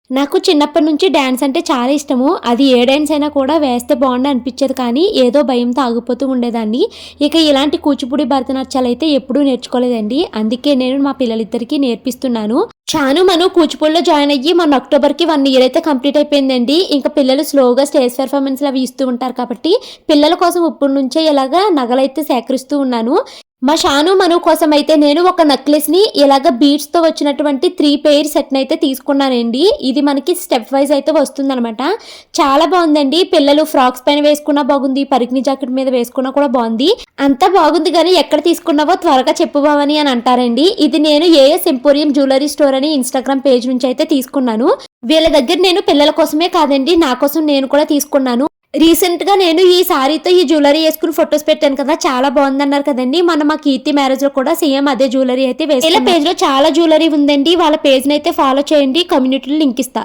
నాకు చిన్నప్పటి నుంచి డాన్స్ అంటే చాలా ఇష్టము. అది ఏ డాన్స్ అయినా కూడా వేస్తే బాగుండు అనిపించేది కానీ ఏదో భయంతో ఆగిపోతూ ఉండేదాన్ని. ఇక ఇలాంటి కూచిపూడి భరతనాట్యాలైతే ఎప్పుడూ నేర్చుకోలేదండి. అందుకే నేను మా పిల్లలిద్దరికీ నేర్పిస్తున్నాను. చాను మను కూచిపూడిలో జాయిన్ అయ్యి మొన్న అక్టోబర్‌కి 1 ఇయర్ అయితే కంప్లీట్ అయిపోయిందండి. ఇంకా పిల్లలు స్లోగా స్టేజ్ పెర్ఫార్మన్స్‌లు అవి ఇస్తూ ఉంటారు కాబట్టి పిల్లల కోసం ఇప్పటి నుంచే ఇలాగా నగలైతే సేకరిస్తూ ఉన్నాను. మా షాను మను కోసం అయితే నేను ఒక నెక్లెస్‌ని ఇలాగ బీడ్స్‌తో వచ్చినటువంటి 3 పెయిర్ సెట్‌నైతే తీసుకున్నానండి. ఇది మనకి స్టెప్ వైస్ అయితే వస్తుందనమాట. చాలా బాగుందండి. పిల్లలు ఫ్రాక్స్ పైన వేసుకున్నా బాగుంది. పరికిణి జాకెట్ మీద వేసుకున్నా కూడా బాగుంది. అంతా బాగుంది గానీ ఎక్కడ తీసుకున్నావో త్వరగా చెప్పు భవాని అని అంటారండి. ఇది నేను ఏఎస్ ఎంపోరియం జ్యువెలరీ స్టోర్ అని ఇన్‌స్టాగ్రామ్ పేజ్ నుంచి అయితే తీసుకున్నాను. వీళ్ళ దగ్గర నేను పిల్లల కోసమే కాదండి, నా కోసం నేను కూడా తీసుకున్నాను. రీసెంట్‌గా నేను ఈ సారీతో ఈ జ్యువెలరీ యేసుకొని ఫోటోస్ పెట్టాను కదా! చాలా బాగుందన్నారు కదండీ! మొన్న మా కీర్తి మ్యారేజ్‌లో కూడా సేమ్ అదే జ్యువెలరీ అయితే వేసుకున్నా. వీళ్ళ పేజ్‌లో చాలా జ్యువెలరీ ఉందండి. వాళ్ళ పేజ్‌నైతే ఫాలో చేయండి. కమ్యూనిటీలో లింక్ ఇస్తా.